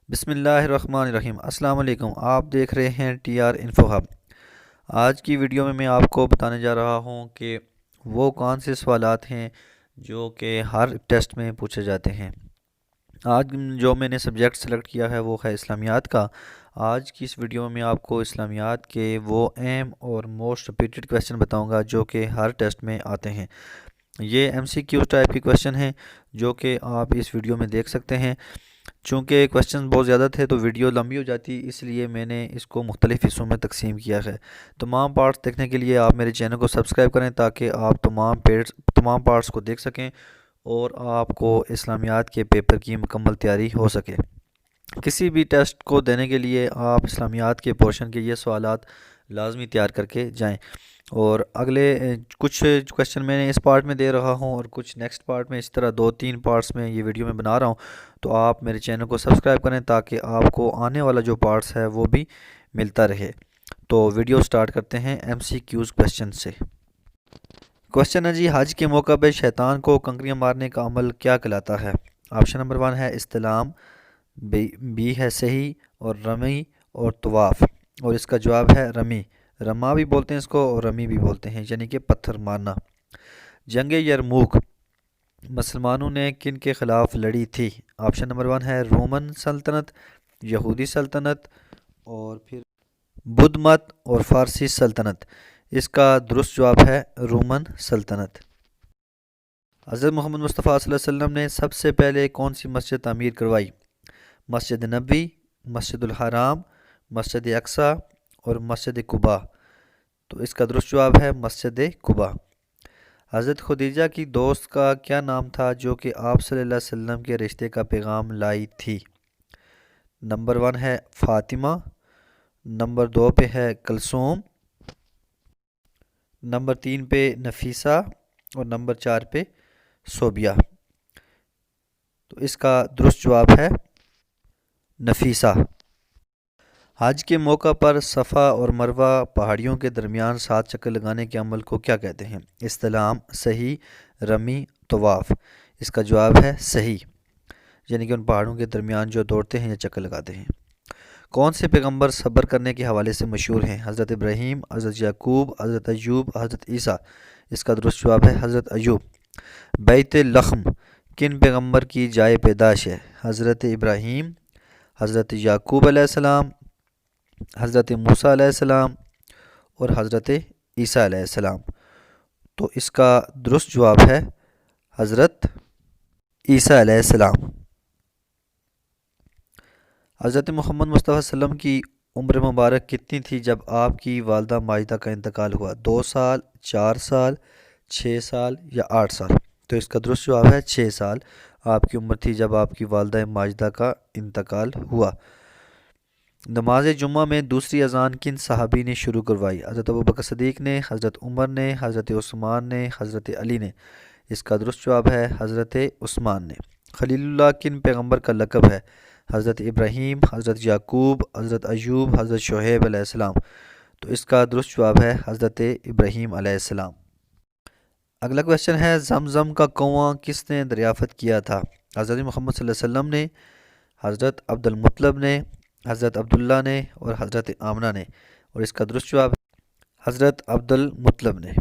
بسم اللہ الرحمن الرحیم۔ السلام علیکم، آپ دیکھ رہے ہیں ٹی آر انفو ہب۔ آج کی ویڈیو میں آپ کو بتانے جا رہا ہوں کہ وہ کون سے سوالات ہیں جو کہ ہر ٹیسٹ میں پوچھے جاتے ہیں۔ آج جو میں نے سبجیکٹ سلیکٹ کیا ہے وہ ہے اسلامیات کا۔ آج کی اس ویڈیو میں آپ کو اسلامیات کے وہ اہم اور موسٹ ریپیٹڈ کویسچن بتاؤں گا جو کہ ہر ٹیسٹ میں آتے ہیں۔ یہ ایم سی کیو ٹائپ کے کویسچن ہیں جو کہ آپ اس ویڈیو میں دیکھ سکتے ہیں۔ چونکہ کویسچن بہت زیادہ تھے تو ویڈیو لمبی ہو جاتی، اس لیے میں نے اس کو مختلف حصوں میں تقسیم کیا ہے۔ تمام پارٹس دیکھنے کے لیے آپ میرے چینل کو سبسکرائب کریں تاکہ آپ تمام پارٹس کو دیکھ سکیں اور آپ کو اسلامیات کے پیپر کی مکمل تیاری ہو سکے۔ کسی بھی ٹیسٹ کو دینے کے لیے آپ اسلامیات کے پورشن کے یہ سوالات لازمی تیار کر کے جائیں، اور اگلے کچھ کویسچن میں نے اس پارٹ میں دے رہا ہوں اور کچھ نیکسٹ پارٹ میں، اس طرح 2-3 پارٹس میں یہ ویڈیو میں بنا رہا ہوں۔ تو آپ میرے چینل کو سبسکرائب کریں تاکہ آپ کو آنے والا جو پارٹس ہے وہ بھی ملتا رہے۔ تو ویڈیو سٹارٹ کرتے ہیں ایم سی کیوز کویسچن سے۔ کویسچن ہے جی، حج کے موقع پہ شیطان کو کنکریاں مارنے کا عمل کیا کہلاتا ہے؟ آپشن نمبر 1 ہے استلام، بی ہے صحیح اور رمی اور طواف، اور اس کا جواب ہے رمی۔ رما بھی بولتے ہیں اس کو اور رمی بھی بولتے ہیں، یعنی کہ پتھر مارنا۔ جنگ یرموک مسلمانوں نے کن کے خلاف لڑی تھی؟ آپشن نمبر 1 ہے رومن سلطنت، یہودی سلطنت، اور پھر بدھ مت اور فارسی سلطنت۔ اس کا درست جواب ہے رومن سلطنت۔ حضرت محمد مصطفیٰ صلی اللہ علیہ وسلم نے سب سے پہلے کون سی مسجد تعمیر کروائی؟ مسجد نبوی، مسجد الحرام، مسجد اقصی اور مسجد قباء۔ تو اس کا درست جواب ہے مسجد قباء۔ حضرت خدیجہ کی دوست کا کیا نام تھا جو کہ آپ صلی اللہ علیہ وسلم کے رشتے کا پیغام لائی تھی؟ نمبر 1 ہے فاطمہ، نمبر 2 پہ ہے کلثوم، نمبر 3 پہ نفیسہ اور نمبر 4 پہ صوبیہ۔ تو اس کا درست جواب ہے نفیسہ۔ حج کے موقع پر صفا اور مروہ پہاڑیوں کے درمیان 7 چکر لگانے کے عمل کو کیا کہتے ہیں؟ استلام، صحیح، رمی، طواف۔ اس کا جواب ہے صحیح، یعنی کہ ان پہاڑوں کے درمیان جو دوڑتے ہیں یا چکر لگاتے ہیں۔ کون سے پیغمبر صبر کرنے کے حوالے سے مشہور ہیں؟ حضرت ابراہیم، حضرت یعقوب، حضرت ایوب، حضرت عیسیٰ۔ اس کا درست جواب ہے حضرت ایوب۔ بیت لحم کن پیغمبر کی جائے پیدائش ہے؟ حضرت ابراہیم، حضرت یعقوب علیہ السلام، حضرت موسیٰ علیہ السلام اور حضرت عیسیٰ علیہ السلام۔ تو اس کا درست جواب ہے حضرت عیسیٰ علیہ السلام۔ حضرت محمد مصطفیٰ صلی اللہ علیہ وسلم کی عمر مبارک کتنی تھی جب آپ کی والدہ ماجدہ کا انتقال ہوا؟ 2 سال، 4 سال، 6 سال یا 8 سال؟ تو اس کا درست جواب ہے 6 سال آپ کی عمر تھی جب آپ کی والدہ ماجدہ کا انتقال ہوا۔ نماز جمعہ میں دوسری اذان کن صحابی نے شروع کروائی؟ حضرت ابوبکر صدیق نے، حضرت عمر نے، حضرت عثمان نے، حضرت علی نے۔ اس کا درست جواب ہے حضرت عثمان نے۔ خلیل اللہ کن پیغمبر کا لقب ہے؟ حضرت ابراہیم، حضرت یعقوب، حضرت ایوب، حضرت شعیب علیہ السلام۔ تو اس کا درست جواب ہے حضرت ابراہیم علیہ السلام۔ اگلا کویسچن ہے، زمزم کا کنواں کس نے دریافت کیا تھا؟ حضرت محمد صلی اللہ علیہ وسلم نے، حضرت عبد المطلب نے، حضرت عبداللہ نے اور حضرت آمنہ نے۔ اور اس کا درست جواب ہے حضرت عبد المطلب نے۔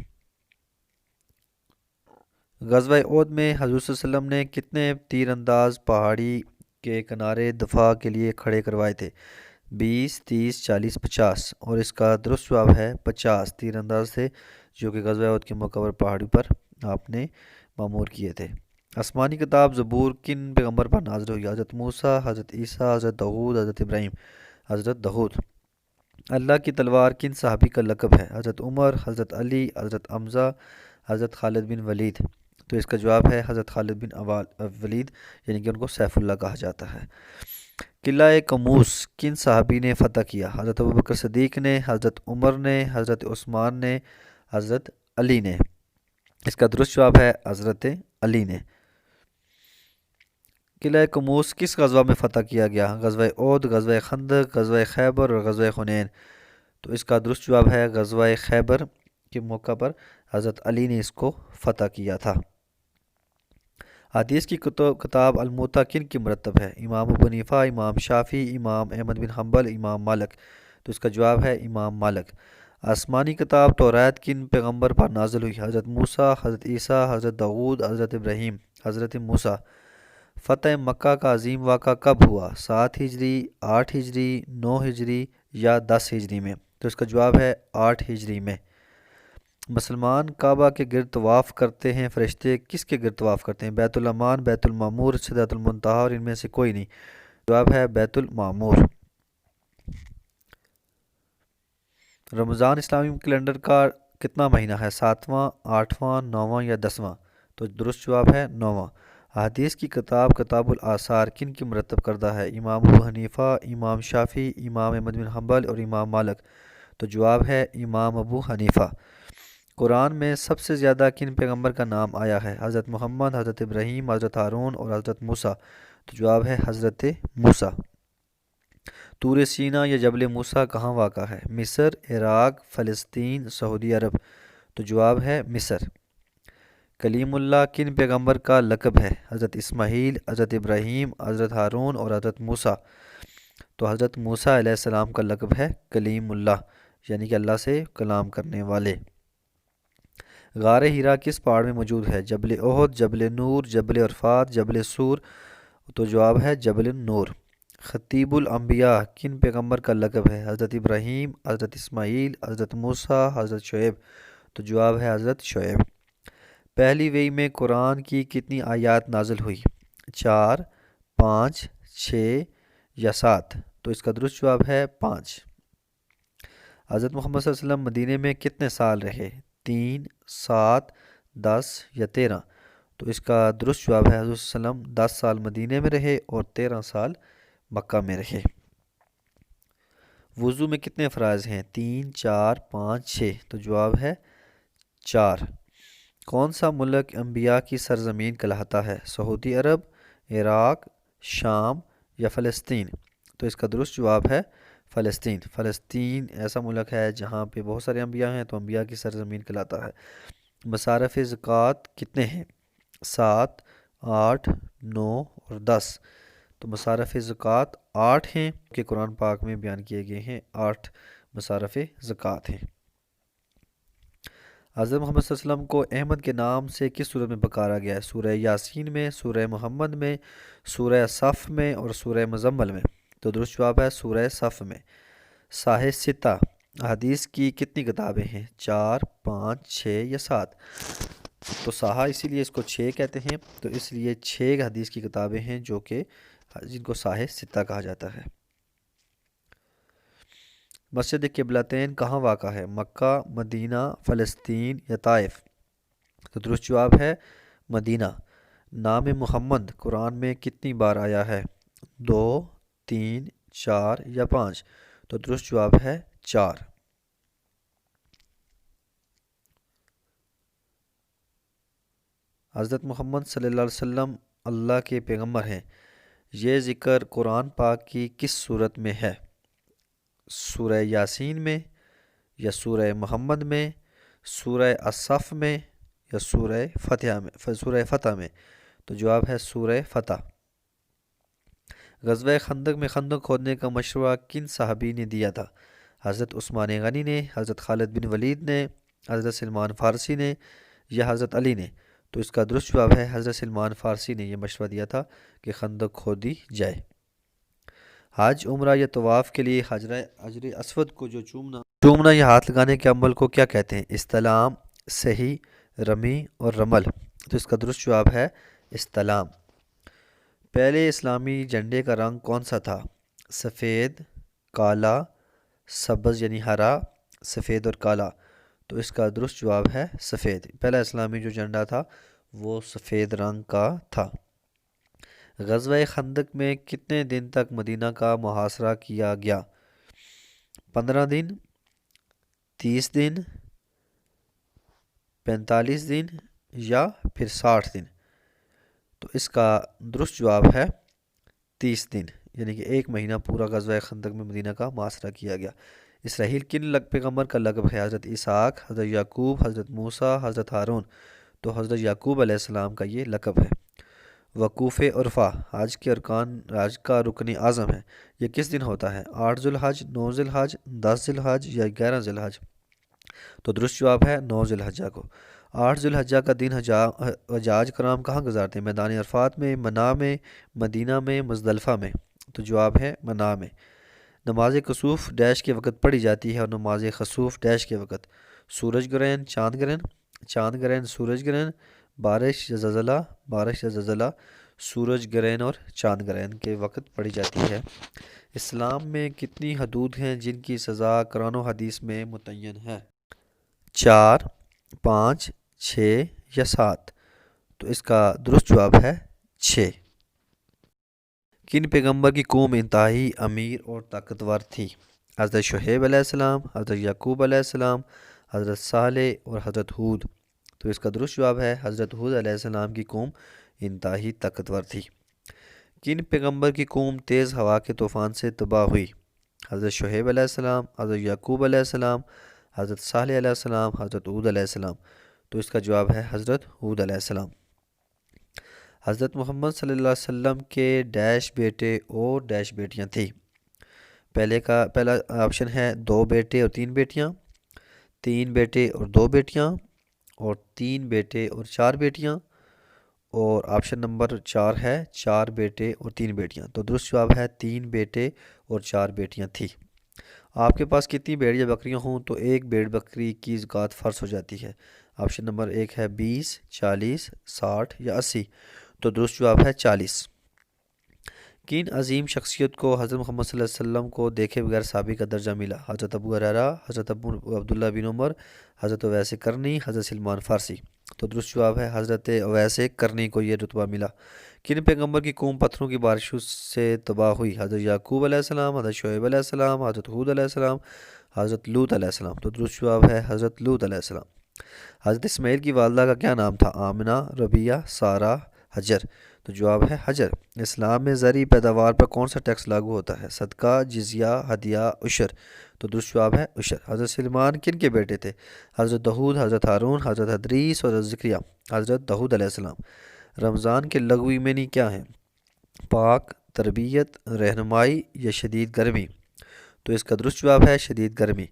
غزوہ احد میں حضور صلی اللہ علیہ وسلم نے کتنے تیر انداز پہاڑی کے کنارے دفاع کے لیے کھڑے کروائے تھے؟ 20، 30، 40، 50۔ اور اس کا درست جواب ہے 50 تیر انداز تھے جو کہ غزوہ احد کے موقع پر پہاڑی پر آپ نے معمور کیے تھے۔ آسمانی کتاب زبور کن پیغمبر پر نازل ہوئی؟ حضرت موسیٰ، حضرت عیسیٰ، حضرت داؤد، حضرت ابراہیم۔ حضرت داؤد۔ اللہ کی تلوار کن صحابی کا لقب ہے؟ حضرت عمر، حضرت علی، حضرت حمزہ، حضرت خالد بن ولید۔ تو اس کا جواب ہے حضرت خالد بن ولید، یعنی کہ ان کو سیف اللہ کہا جاتا ہے۔ قلعہ کموس کن صحابی نے فتح کیا؟ حضرت ابوبکر صدیق نے، حضرت عمر نے، حضرت عثمان نے، حضرت علی نے۔ اس کا درست جواب ہے حضرت علی نے۔ قلعہ کموس کس غزوہ میں فتح کیا گیا؟ غزوہ احد، غزوہ خندق، غزوہ خیبر اور غزوہ حنین۔ تو اس کا درست جواب ہے غزوہ خیبر کے موقع پر حضرت علی نے اس کو فتح کیا تھا۔ حدیث کی کتاب الموطا کن کی مرتب ہے؟ امام ابو حنیفہ، امام شافعی، امام احمد بن حنبل، امام مالک۔ تو اس کا جواب ہے امام مالک۔ آسمانی کتاب توریت کن پیغمبر پر نازل ہوئی؟ حضرت موسیٰ، حضرت عیسیٰ، حضرت داؤد، حضرت ابراہیم، حضرت موسیٰ۔ فتح مکہ کا عظیم واقعہ کب ہوا؟ 7 ہجری، 8 ہجری، 9 ہجری یا 10 ہجری میں؟ تو اس کا جواب ہے 8 ہجری میں۔ مسلمان کعبہ کے گرد طواف کرتے ہیں، فرشتے کس کے گرد طواف کرتے ہیں؟ بیت الامان، بیت المعمور، سدرۃ المنتہا اور ان میں سے کوئی نہیں۔ جواب ہے بیت المعمور۔ رمضان اسلامی کیلنڈر کا کتنا مہینہ ہے؟ 7واں، 8واں، 9واں یا 10واں؟ تو درست جواب ہے 9واں۔ حدیث کی کتاب الآثار کن کی مرتب کردہ ہے؟ امام ابو حنیفہ، امام شافعی، امام احمد بن حنبل اور امام مالک۔ تو جواب ہے امام ابو حنیفہ۔ قرآن میں سب سے زیادہ کن پیغمبر کا نام آیا ہے؟ حضرت محمد، حضرت ابراہیم، حضرت ہارون اور حضرت موسیٰ۔ تو جواب ہے حضرت موسیٰ۔ طور سینا یا جبل موسیٰ کہاں واقع ہے؟ مصر، عراق، فلسطین، سعودی عرب۔ تو جواب ہے مصر۔ کلیم اللہ کن پیغمبر کا لقب ہے؟ حضرت اسماعیل، حضرت ابراہیم، حضرت ہارون اور حضرت موسیٰ۔ تو حضرت موسیٰ علیہ السلام کا لقب ہے کلیم اللہ، یعنی کہ اللہ سے کلام کرنے والے۔ غار ہیرا کس پہاڑ میں موجود ہے؟ جبل احد، جبل نور، جبل عرفات، جبل سور۔ تو جواب ہے جبل نور۔ خطیب الانبیاء کن پیغمبر کا لقب ہے؟ حضرت ابراہیم، حضرت اسماعیل، حضرت موسیٰ، حضرت شعیب۔ تو جواب ہے حضرت شعیب۔ پہلی وحی میں قرآن کی کتنی آیات نازل ہوئی؟ 4، 5، 6 یا 7؟ تو اس کا درست جواب ہے 5۔ حضرت محمد صلی اللہ علیہ وسلم مدینے میں کتنے سال رہے؟ 3، 7، 10 یا 13؟ تو اس کا درست جواب ہے حضرت صلی اللہ علیہ وسلم 10 سال مدینے میں رہے اور 13 سال مکہ میں رہے۔ وضو میں کتنے فرائض ہیں؟ 3، 4، 5، 6؟ تو جواب ہے 4۔ کون سا ملک انبیاء کی سرزمین کہلاتا ہے؟ سعودی عرب، عراق، شام یا فلسطین؟ تو اس کا درست جواب ہے فلسطین۔ فلسطین ایسا ملک ہے جہاں پہ بہت سارے انبیاء ہیں، تو انبیاء کی سرزمین کہلاتا ہے۔ مصارف زکوٰۃ کتنے ہیں؟ 7، 8، 9 اور 10۔ تو مصارف زکوٰۃ 8 ہیں کہ قرآن پاک میں بیان کیے گئے ہیں، 8 مصارف زکوٰۃ ہیں۔ حضرت محمد صلی اللہ علیہ وسلم کو احمد کے نام سے کس سورت میں پکارا گیا ہے؟ سورہ یاسین میں، سورہ محمد میں، سورہ صف میں اور سورہ مزمل میں؟ تو درست جواب ہے سورہ صف میں۔ صحیح ستہ حدیث کی کتنی کتابیں ہیں؟ 4، 5، 6 یا 7؟ تو صحیح اسی لیے اس کو 6 کہتے ہیں، تو اس لیے 6 حدیث کی کتابیں ہیں جو کہ جن کو صحیح ستہ کہا جاتا ہے۔ مسجد قبلتین کہاں واقع ہے؟ مکہ، مدینہ، فلسطین یا طائف؟ تو درست جواب ہے مدینہ۔ نام محمد قرآن میں کتنی بار آیا ہے؟ 2، 3، 4 یا 5؟ تو درست جواب ہے 4۔ حضرت محمد صلی اللہ علیہ وسلم اللہ کے پیغمبر ہیں، یہ ذکر قرآن پاک کی کس صورت میں ہے؟ سورہ یاسین میں یا سورہ محمد میں، سورہ الصف میں یا سورہ فتح میں؟ تو جواب ہے سورہ فتح۔ غزوہ خندق میں خندق کھودنے کا مشورہ کن صحابی نے دیا تھا؟ حضرت عثمان غنی نے، حضرت خالد بن ولید نے، حضرت سلمان فارسی نے یا حضرت علی نے؟ تو اس کا درست جواب ہے حضرت سلمان فارسی نے یہ مشورہ دیا تھا کہ خندق کھودی جائے۔ حج، عمرہ یا طواف کے لیے حجر اسود کو جو چومنا یا ہاتھ لگانے کے عمل کو کیا کہتے ہیں؟ استلام، صحیح، رمی اور رمل؟ تو اس کا درست جواب ہے استلام۔ پہلے اسلامی جھنڈے کا رنگ کون سا تھا؟ سفید، کالا، سبز یعنی ہرا، سفید اور کالا؟ تو اس کا درست جواب ہے سفید۔ پہلا اسلامی جو جھنڈا تھا وہ سفید رنگ کا تھا۔ غزوہ خندق میں کتنے دن تک مدینہ کا محاصرہ کیا گیا؟ 15 دن، 30 دن، 45 دن یا پھر 60 دن؟ تو اس کا درست جواب ہے 30 دن، یعنی کہ 1 مہینہ پورا غزوہ خندق میں مدینہ کا محاصرہ کیا گیا۔ اسرائیل کن پیغمبر کا لقب ہے؟ حضرت اسحاق، حضرت یعقوب، حضرت موسیٰ، حضرت ہارون؟ تو حضرت یعقوب علیہ السلام کا یہ لقب ہے۔ وقوف عرفہ حج کے ارکان حج کا رکن اعظم ہے، یہ کس دن ہوتا ہے؟ 8 ذی الحج، 9 ذی الحج، 10 ذی الحج یا 11 ذی الحج؟ تو درست جواب ہے 9 ذی الحجہ کو۔ 8 ذی الحجہ کا دن حجاج کرام کہاں گزارتے ہیں؟ میدان عرفات میں، منی میں، مدینہ میں، مزدلفہ میں؟ تو جواب ہے منی میں۔ نماز کسوف ڈیش کے وقت پڑھی جاتی ہے اور نماز خسوف ڈیش کے وقت؟ سورج گرہن، چاند گرہن، چاند گرہن، سورج گرہن، بارش یا زلزلہ، بارش یا زلزلہ، سورج گرہن اور چاند گرہن کے وقت پڑھی جاتی ہے۔ اسلام میں کتنی حدود ہیں جن کی سزا قرآن و حدیث میں متعین ہے؟ 4، 5، 6 یا 7؟ تو اس کا درست جواب ہے 6۔ کن پیغمبر کی قوم انتہائی امیر اور طاقتور تھی؟ حضرت شعیب علیہ السلام، حضرت یعقوب علیہ السلام، حضرت صالح اور حضرت ہود؟ تو اس کا درست جواب ہے حضرت ہود علیہ السلام کی قوم انتہائی طاقتور تھی۔ کن پیغمبر کی قوم تیز ہوا کے طوفان سے تباہ ہوئی؟ حضرت شعیب علیہ السلام، حضرت یعقوب علیہ السلام، حضرت صالح علیہ السلام، حضرت ہود علیہ السلام؟ تو اس کا جواب ہے حضرت ہود علیہ السلام۔ حضرت محمد صلی اللہ علیہ وسلم کے ڈیش بیٹے اور ڈیش بیٹیاں تھیں؟ پہلا آپشن ہے 2 بیٹے اور 3 بیٹیاں، 3 بیٹے اور 2 بیٹیاں، اور 3 بیٹے اور 4 بیٹیاں، اور آپشن نمبر 4 ہے 4 بیٹے اور 3 بیٹیاں۔ تو درست جواب ہے 3 بیٹے اور 4 بیٹیاں تھی۔ آپ کے پاس کتنی بھیڑ یا بکریاں ہوں تو ایک بھیڑ بکری کی زکوٰۃ فرض ہو جاتی ہے؟ آپشن نمبر 1 ہے 20، 40، 60 یا 80؟ تو درست جواب ہے 40۔ کن عظیم شخصیت کو حضرت محمد صلی اللہ علیہ وسلم کو دیکھے بغیر صحابی کا درجہ ملا؟ حضرت ابو ہریرہ، حضرت عبداللہ بن عمر، حضرت اویس کرنی، حضرت سلمان فارسی؟ تو درست جواب ہے حضرت اویس کرنی کو یہ رتبہ ملا۔ کن پیغمبر کی قوم پتھروں کی بارشوں سے تباہ ہوئی؟ حضرت یعقوب علیہ السلام، حضرت شعیب علیہ السلام، حضرت ہود علیہ السلام، حضرت لوط علیہ السلام؟ تو درست جواب ہے حضرت لوط علیہ السلام۔ حضرت اسماعیل کی والدہ کا کیا نام تھا؟ آمنہ، ربیہ، سارہ، حجر؟ تو جواب ہے حجر۔ اسلام میں زرعی پیداوار پر کون سا ٹیکس لاگو ہوتا ہے؟ صدقہ، جزیہ، ہدیہ، عشر؟ تو درست جواب ہے عشر۔ حضرت سلیمان کن کے بیٹے تھے؟ حضرت داؤد، حضرت ہارون، حضرت ادریس اور حضرت زکریا؟ حضرت داؤد علیہ السلام۔ رمضان کے لغوی معنی کیا ہیں؟ پاک، تربیت، رہنمائی یا شدید گرمی؟ تو اس کا درست جواب ہے شدید گرمی۔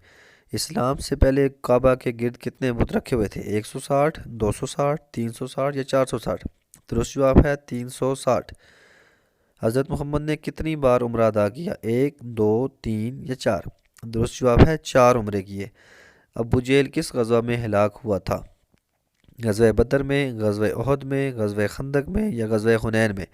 اسلام سے پہلے کعبہ کے گرد کتنے بت رکھے ہوئے تھے؟ 160، 260، 360 یا 460؟ درست جواب ہے 360۔ حضرت محمد نے کتنی بار عمرہ ادا کیا؟ 1، 2، 3 یا 4؟ درست جواب ہے 4 عمرے کیے۔ ابو جہل کس غزوہ میں ہلاک ہوا تھا؟ غزوہ بدر میں، غزوہ احد میں، غزوہ خندق میں یا غزوہ حنین میں؟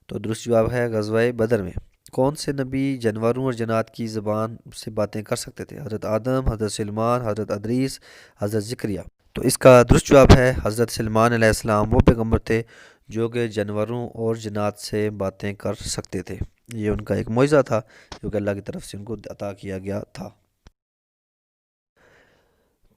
تو درست جواب ہے غزوہ بدر میں۔ کون سے نبی جانوروں اور جنات کی زبان سے باتیں کر سکتے تھے؟ حضرت آدم، حضرت سلیمان، حضرت ادریس، حضرت زکریا؟ تو اس کا درست جواب ہے حضرت سلیمان علیہ السلام۔ وہ پیغمبر تھے جو کہ جانوروں اور جنات سے باتیں کر سکتے تھے، یہ ان کا ایک معجزہ تھا جو کہ اللہ کی طرف سے ان کو عطا کیا گیا تھا۔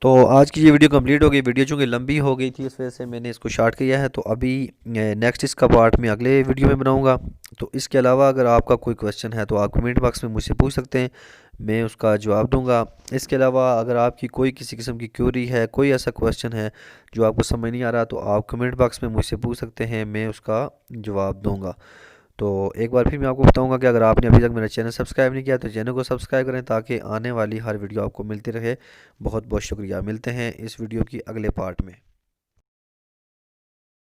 تو آج کی یہ ویڈیو کمپلیٹ ہو گئی۔ ویڈیو چونکہ لمبی ہو گئی تھی اس وجہ سے میں نے اس کو شارٹ کیا ہے، تو ابھی نیکسٹ اس کا پارٹ میں اگلے ویڈیو میں بناؤں گا۔ تو اس کے علاوہ اگر آپ کا کوئی کویسچن ہے تو آپ کمنٹ باکس میں مجھ سے پوچھ سکتے ہیں، میں اس کا جواب دوں گا۔ اس کے علاوہ اگر آپ کی کوئی کسی قسم کی کیوری ہے، کوئی ایسا کویسچن ہے جو آپ کو سمجھ نہیں آ رہا، تو آپ کمنٹ باکس میں مجھ سے پوچھ سکتے ہیں، میں اس کا جواب دوں گا۔ تو ایک بار پھر میں آپ کو بتاؤں گا کہ اگر آپ نے ابھی تک میرا چینل سبسکرائب نہیں کیا تو چینل کو سبسکرائب کریں تاکہ آنے والی ہر ویڈیو آپ کو ملتی رہے۔ بہت بہت شکریہ، ملتے ہیں اس ویڈیو کی اگلے پارٹ میں۔